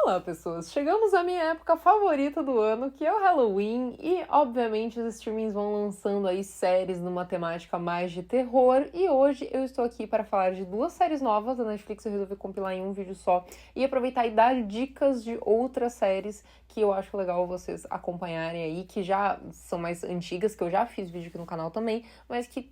Olá, pessoas! Chegamos à minha época favorita do ano, que é o Halloween, e obviamente os streamings vão lançando aí séries numa temática mais de terror, e hoje eu estou aqui para falar de duas séries novas da Netflix. Eu resolvi compilar em um vídeo só e aproveitar e dar dicas de outras séries que eu acho legal vocês acompanharem aí, que já são mais antigas, que eu já fiz vídeo aqui no canal também, mas que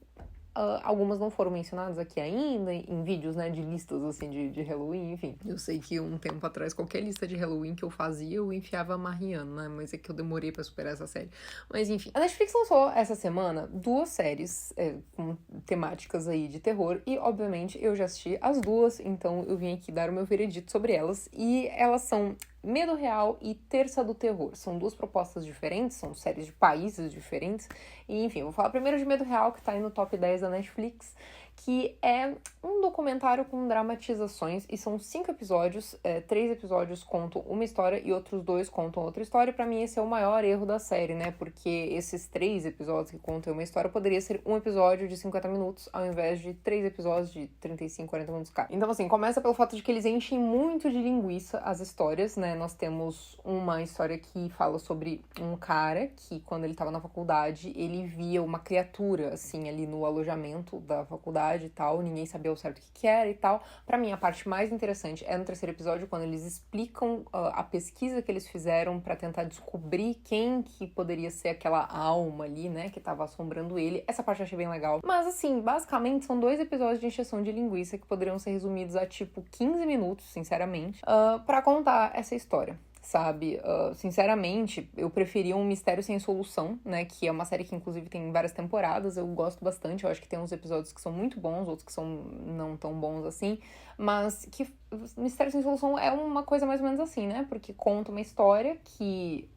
algumas não foram mencionadas aqui ainda, em vídeos, né, de listas, assim, de Halloween, enfim. Eu sei que um tempo atrás, qualquer lista de Halloween que eu fazia, eu enfiava a Mariana, né, mas é que eu demorei pra superar essa série. Mas, enfim. A Netflix lançou essa semana duas séries com temáticas aí de terror, e, obviamente, eu já assisti as duas, então eu vim aqui dar o meu veredito sobre elas, e elas são Medo Real e Terça do Terror. São duas propostas diferentes, são séries de países diferentes. E, enfim, vou falar primeiro de Medo Real, que tá aí no top 10 da Netflix, que é um documentário com dramatizações, e são 5 episódios, 3 episódios contam uma história e outros 2 contam outra história. E pra mim esse é o maior erro da série, né, porque esses 3 episódios que contam uma história poderia ser um episódio de 50 minutos, ao invés de 3 episódios de 35, 40 minutos cada. Então, assim, começa pelo fato de que eles enchem muito de linguiça as histórias, né. Nós temos uma história que fala sobre um cara que, quando ele tava na faculdade, ele via uma criatura, assim, ali no alojamento da faculdade e tal, ninguém sabia ao certo o que era e tal. Pra mim, a parte mais interessante é no terceiro episódio, quando eles explicam a pesquisa que eles fizeram pra tentar descobrir quem que poderia ser aquela alma ali, né, que tava assombrando ele. Essa parte eu achei bem legal. Mas, assim, basicamente, são 2 episódios de encheção de linguiça que poderiam ser resumidos a, tipo, 15 minutos, sinceramente, pra contar essa história. Sabe, sinceramente, eu preferia um Mistério Sem Solução, né, que é uma série que inclusive tem várias temporadas, eu gosto bastante, eu acho que tem uns episódios que são muito bons, outros que são não tão bons assim, mas que Mistério Sem Solução é uma coisa mais ou menos assim, né, porque conta uma história que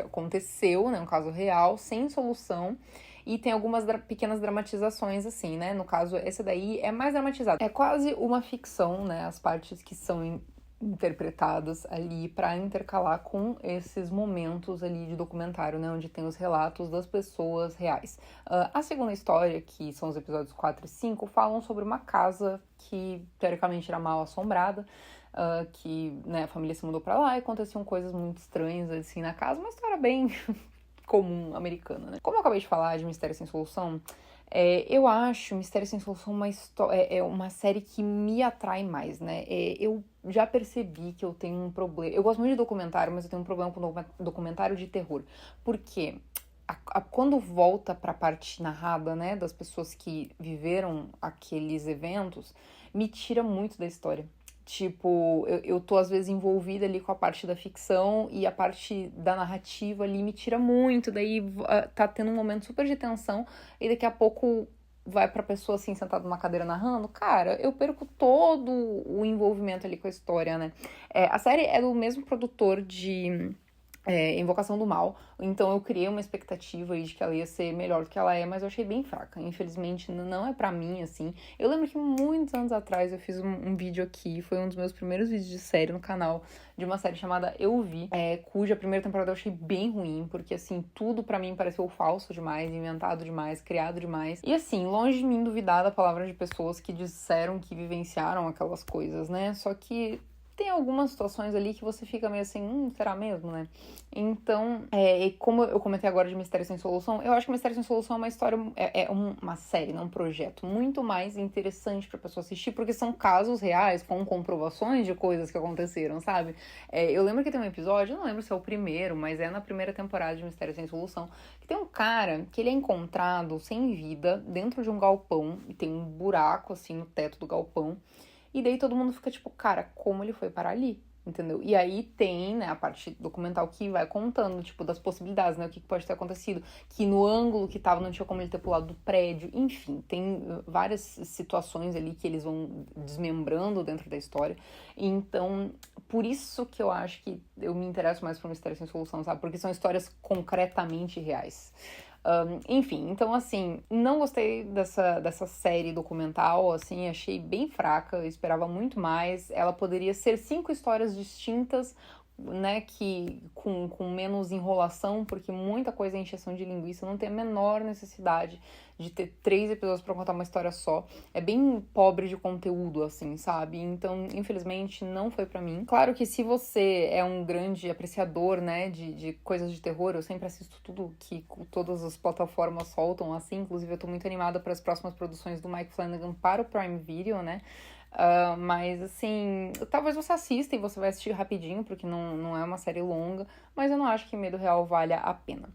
aconteceu, né, um caso real, sem solução, e tem algumas pequenas dramatizações, assim, né, no caso, esse daí é mais dramatizado, é quase uma ficção, né, as partes que são interpretadas ali para intercalar com esses momentos ali de documentário, né, onde tem os relatos das pessoas reais. A segunda história, que são os episódios 4 e 5, falam sobre uma casa que teoricamente era mal assombrada, que, né, a família se mudou para lá e aconteciam coisas muito estranhas assim na casa, uma história bem comum americana, né. Como eu acabei de falar de Mistério Sem Solução, eu acho Mistério Sem Solução uma série que me atrai mais, né? Eu já percebi que eu tenho um problema. Eu gosto muito de documentário, mas eu tenho um problema com documentário de terror. Porque quando volta pra parte narrada, né, das pessoas que viveram aqueles eventos, me tira muito da história. Tipo, eu tô às vezes envolvida ali com a parte da ficção e a parte da narrativa ali me tira muito, daí tá tendo um momento super de tensão e daqui a pouco vai pra pessoa assim, sentada numa cadeira narrando, cara, eu perco todo o envolvimento ali com a história, né? A série é do mesmo produtor de Invocação do Mal, então eu criei uma expectativa aí de que ela ia ser melhor do que ela é, mas eu achei bem fraca, infelizmente não é pra mim, assim. Eu lembro que muitos anos atrás eu fiz um vídeo aqui, foi um dos meus primeiros vídeos de série no canal, de uma série chamada Eu Vi, cuja primeira temporada eu achei bem ruim, porque assim, tudo pra mim pareceu falso demais, inventado demais, criado demais, e assim, longe de mim duvidar da palavra de pessoas que disseram que vivenciaram aquelas coisas, né, só que tem algumas situações ali que você fica meio assim, será mesmo, né? Então, como eu comentei agora de Mistério Sem Solução, eu acho que Mistério Sem Solução é uma história, uma série, não um projeto, muito mais interessante pra pessoa assistir, porque são casos reais, com comprovações de coisas que aconteceram, sabe? Eu lembro que tem um episódio, eu não lembro se é o primeiro, mas é na primeira temporada de Mistério Sem Solução, que tem um cara que ele é encontrado sem vida dentro de um galpão, e tem um buraco, assim, no teto do galpão. E daí todo mundo fica tipo, cara, como ele foi parar ali? Entendeu? E aí tem, né, a parte documental que vai contando, tipo, das possibilidades, né, o que pode ter acontecido, que no ângulo que tava não tinha como ele ter pulado do prédio, enfim, tem várias situações ali que eles vão desmembrando dentro da história. Então, por isso que eu acho que eu me interesso mais por Mistério Sem Solução, sabe? Porque são histórias concretamente reais. Enfim, então assim, não gostei dessa série documental, assim, achei bem fraca, eu esperava muito mais. Ela poderia ser 5 histórias distintas né, que com menos enrolação, porque muita coisa é encheção de linguiça, não tem a menor necessidade de ter 3 episódios pra contar uma história só. É bem pobre de conteúdo, assim, sabe? Então, infelizmente, não foi pra mim. Claro que se você é um grande apreciador, né, de coisas de terror, eu sempre assisto tudo que todas as plataformas soltam, assim. Inclusive, eu tô muito animada para as próximas produções do Mike Flanagan para o Prime Video, né? Mas, assim, talvez você assista e você vai assistir rapidinho, porque não é uma série longa, mas eu não acho que Medo Real valha a pena.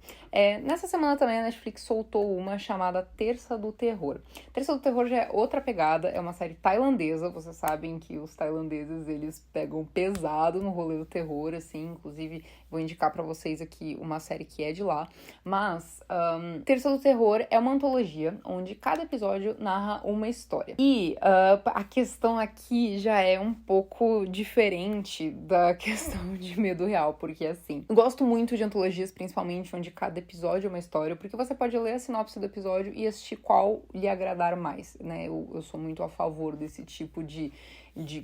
Nessa semana também a Netflix soltou uma chamada Terça do Terror. Terça do Terror já é outra pegada, é uma série tailandesa, vocês sabem que os tailandeses, eles pegam pesado no rolê do terror, assim, inclusive vou indicar pra vocês aqui uma série que é de lá, mas Terça do Terror é uma antologia onde cada episódio narra uma história. E a questão aqui já é um pouco diferente da questão de Medo Real, porque assim, eu gosto muito de antologias, principalmente onde cada episódio é uma história, porque você pode ler a sinopse do episódio e assistir qual lhe agradar mais, né? Eu sou muito a favor desse tipo de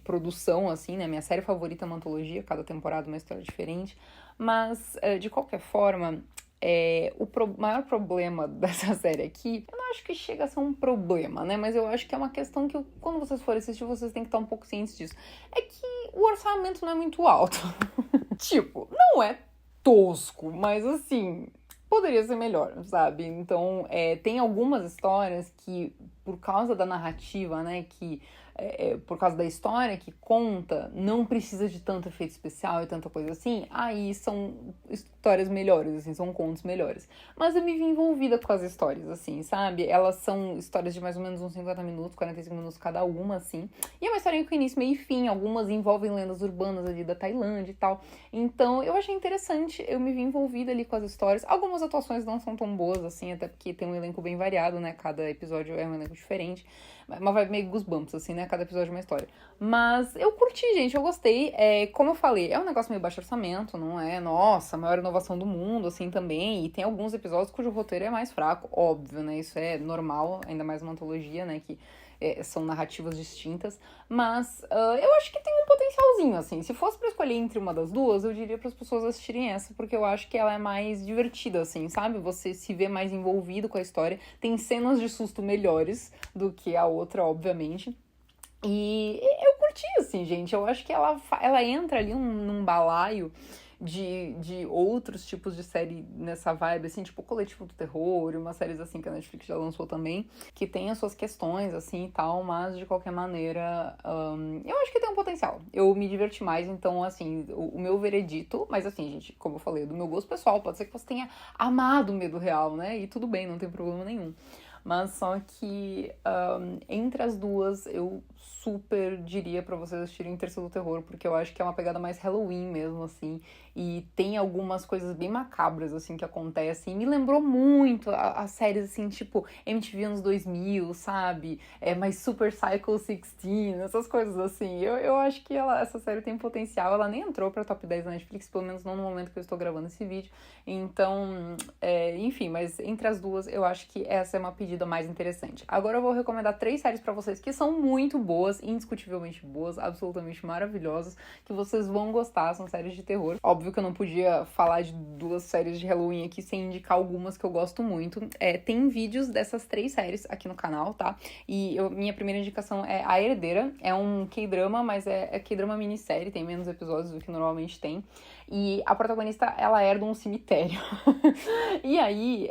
produção, assim, né? Minha série favorita é uma antologia, cada temporada uma história diferente, mas de qualquer forma, maior problema dessa série aqui, eu não acho que chega a ser um problema, né? Mas eu acho que é uma questão que, quando vocês forem assistir, vocês têm que estar um pouco cientes disso. É que o orçamento não é muito alto. Tipo, não é tosco, mas assim, poderia ser melhor, sabe? Então, tem algumas histórias que, por causa da narrativa, né, que por causa da história que conta, não precisa de tanto efeito especial e tanta coisa assim, aí são histórias melhores, assim, são contos melhores. Mas eu me vi envolvida com as histórias, assim, sabe? Elas são histórias de mais ou menos uns 50 minutos, 45 minutos cada uma, assim. E é uma historinha com início, meio e fim, algumas envolvem lendas urbanas ali da Tailândia e tal. Então, eu achei interessante, eu me vi envolvida ali com as histórias. Algumas atuações não são tão boas, assim, até porque tem um elenco bem variado, né? Cada episódio é um elenco diferente. Uma vibe meio Goosebumps, assim, né? Cada episódio é uma história. Mas eu curti, gente, eu gostei. Como eu falei, é um negócio meio baixo orçamento, não é? Nossa, a maior inovação do mundo, assim, também. E tem alguns episódios cujo roteiro é mais fraco, óbvio, né? Isso é normal, ainda mais uma antologia, né? Que são narrativas distintas. Mas eu acho que tem um potencialzinho, assim. Se fosse pra escolher entre uma das duas, eu diria para as pessoas assistirem essa, porque eu acho que ela é mais divertida, assim, sabe? Você se vê mais envolvido com a história. Tem cenas de susto melhores do que a outra, obviamente. E eu curti, assim, gente. Eu acho que ela entra ali num balaio de outros tipos de série nessa vibe, assim, tipo Coletivo do Terror, umas séries assim que a Netflix já lançou também, que tem as suas questões, assim, e tal, mas de qualquer maneira, eu acho que tem um potencial. Eu me diverti mais, então, assim, o meu veredito, mas assim, gente, como eu falei, do meu gosto pessoal, pode ser que você tenha amado o Medo Real, né, e tudo bem, não tem problema nenhum. Mas só que entre as duas eu super diria pra vocês assistirem Terça do Terror, porque eu acho que é uma pegada mais Halloween mesmo, assim, e tem algumas coisas bem macabras, assim, que acontecem. Me lembrou muito as séries, assim, tipo MTV anos 2000, sabe? Mais Super Cycle 16, essas coisas assim. Eu acho que essa série tem potencial. Ela nem entrou pra top 10 da Netflix, pelo menos não no momento que eu estou gravando esse vídeo. Então, enfim, mas entre as duas, eu acho que essa é uma pedida mais interessante. Agora eu vou recomendar 3 séries pra vocês que são muito boas, indiscutivelmente boas, absolutamente maravilhosas, que vocês vão gostar, são séries de terror. Óbvio que eu não podia falar de 2 séries de Halloween aqui sem indicar algumas que eu gosto muito. Tem vídeos dessas 3 séries aqui no canal, tá? E minha primeira indicação é A Herdeira. É um K-drama, mas é K-drama minissérie, tem menos episódios do que normalmente tem. E a protagonista, ela herda um cemitério. E aí,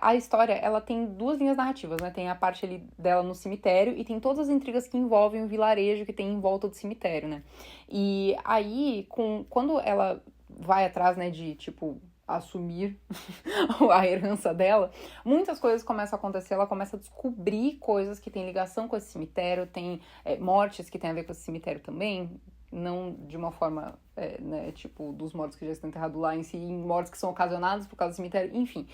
a história, ela tem 2 linhas narrativas, né? Tem a parte ali dela no cemitério e tem todas as intrigas que envolvem o vilarejo que tem em volta do cemitério, né? E aí, quando ela vai atrás, né, de, tipo, assumir a herança dela, muitas coisas começam a acontecer, ela começa a descobrir coisas que têm ligação com esse cemitério, tem mortes que têm a ver com esse cemitério também, não de uma forma, né, tipo, dos mortos que já estão enterrados lá em si, mortes que são ocasionadas por causa do cemitério, enfim.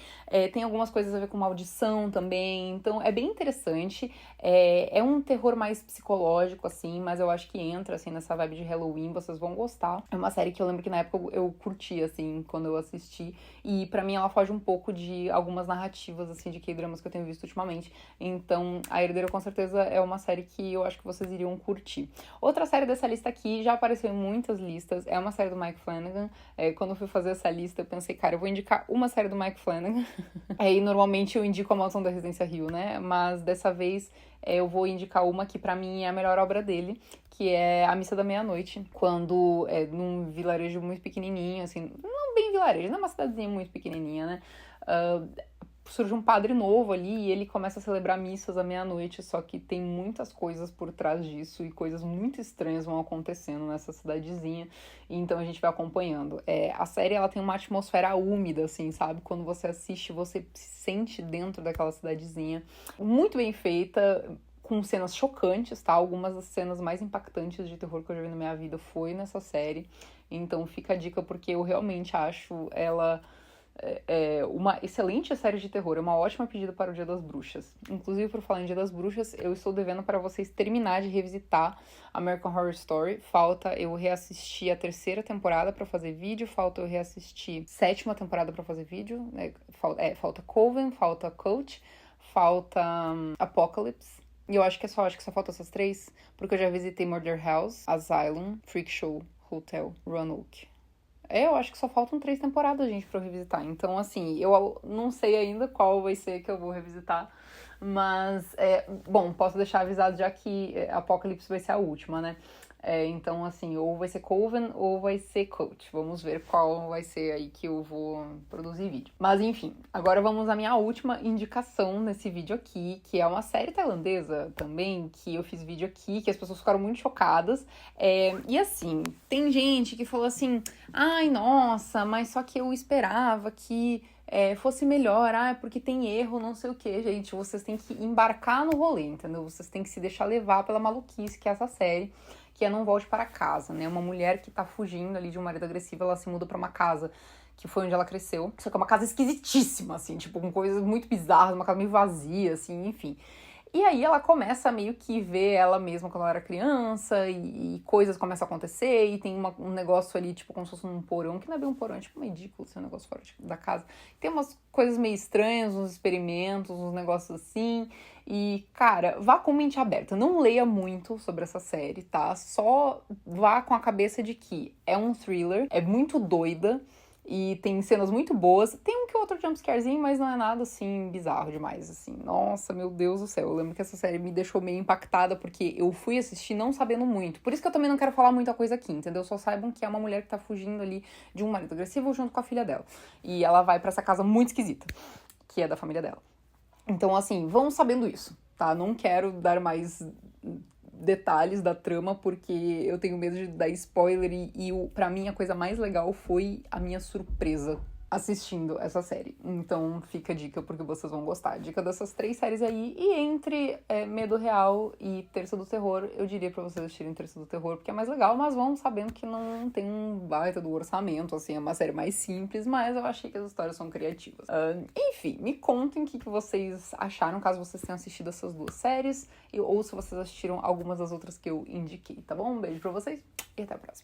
Tem algumas coisas a ver com maldição também, então é bem interessante. É um terror mais psicológico, assim, mas eu acho que entra, assim, nessa vibe de Halloween, vocês vão gostar. É uma série que eu lembro que na época eu curti, assim, quando eu assisti, e pra mim ela foge um pouco de algumas narrativas, assim, de K-dramas que eu tenho visto ultimamente. Então, A Herdeira, com certeza, é uma série que eu acho que vocês iriam curtir. Outra série dessa lista aqui já apareceu em muitas listas, é uma série do Mike Flanagan. Quando eu fui fazer essa lista, eu pensei, cara, eu vou indicar uma série do Mike Flanagan. E normalmente eu indico A Maldição da Residência Hill, né? Mas dessa vez eu vou indicar uma que pra mim é a melhor obra dele, que é A Missa da Meia-Noite, quando num vilarejo muito pequenininho, assim, não bem vilarejo, não é uma cidadezinha muito pequenininha, né? Surge um padre novo ali e ele começa a celebrar missas à meia-noite, só que tem muitas coisas por trás disso e coisas muito estranhas vão acontecendo nessa cidadezinha, e então a gente vai acompanhando. A série, ela tem uma atmosfera úmida, assim, sabe? Quando você assiste, você se sente dentro daquela cidadezinha. Muito bem feita, com cenas chocantes, tá? Algumas das cenas mais impactantes de terror que eu já vi na minha vida foi nessa série, então fica a dica porque eu realmente acho ela uma excelente série de terror, é uma ótima pedida para o Dia das Bruxas. Inclusive, por falar em Dia das Bruxas, eu estou devendo para vocês terminar de revisitar American Horror Story. Falta eu reassistir a 3ª temporada para fazer vídeo, falta eu reassistir 7ª temporada para fazer vídeo, falta Coven, falta Coach, falta Apocalypse. E eu acho que só falta essas 3, porque eu já visitei Murder House, Asylum, Freak Show, Hotel, Roanoke. Eu acho que só faltam 3 temporadas, gente, pra eu revisitar. Então, assim, eu não sei ainda qual vai ser que eu vou revisitar. Mas, bom, posso deixar avisado já que Apocalypse vai ser a última, né? Então, assim, ou vai ser Coven ou vai ser Coach. Vamos ver qual vai ser aí que eu vou produzir vídeo. Mas, enfim, agora vamos à minha última indicação nesse vídeo aqui, que é uma série tailandesa também, que eu fiz vídeo aqui, que as pessoas ficaram muito chocadas. E, assim, tem gente que falou assim, ai, nossa, mas só que eu esperava que fosse melhor, porque tem erro, não sei o que, gente. Vocês têm que embarcar no rolê, entendeu? Vocês têm que se deixar levar pela maluquice que é essa série, que é Não Volte Para Casa, né? Uma mulher que tá fugindo ali de um marido agressivo, ela se muda pra uma casa que foi onde ela cresceu. Só que é uma casa esquisitíssima, assim, tipo, com coisas muito bizarras, uma casa meio vazia, assim, enfim. E aí ela começa a meio que ver ela mesma quando ela era criança, e coisas começam a acontecer, e tem um negócio ali, tipo, como se fosse um porão, que não é bem um porão, é tipo meio ridículo esse negócio fora da casa. Tem umas coisas meio estranhas, uns experimentos, uns negócios assim. E, cara, vá com mente aberta. Não leia muito sobre essa série, tá? Só vá com a cabeça de que é um thriller, é muito doida, e tem cenas muito boas. Tem um que outro jumpscarezinho, mas não é nada, assim, bizarro demais, assim. Nossa, meu Deus do céu. Eu lembro que essa série me deixou meio impactada, porque eu fui assistir não sabendo muito. Por isso que eu também não quero falar muita coisa aqui, entendeu? Só saibam que é uma mulher que tá fugindo ali de um marido agressivo junto com a filha dela. E ela vai pra essa casa muito esquisita, que é da família dela. Então, assim, vão sabendo isso, tá? Não quero dar mais detalhes da trama, porque eu tenho medo de dar spoiler e pra mim a coisa mais legal foi a minha surpresa assistindo essa série. Então fica a dica porque vocês vão gostar. Dica dessas 3 séries aí. E entre Medo Real e Terça do Terror, eu diria pra vocês assistirem Terça do Terror, porque é mais legal, mas vão sabendo que não tem um baita do orçamento, assim, é uma série mais simples, mas eu achei que as histórias são criativas. Enfim, me contem o que vocês acharam, caso vocês tenham assistido essas 2 séries, ou se vocês assistiram algumas das outras que eu indiquei, tá bom? Um beijo pra vocês e até a próxima.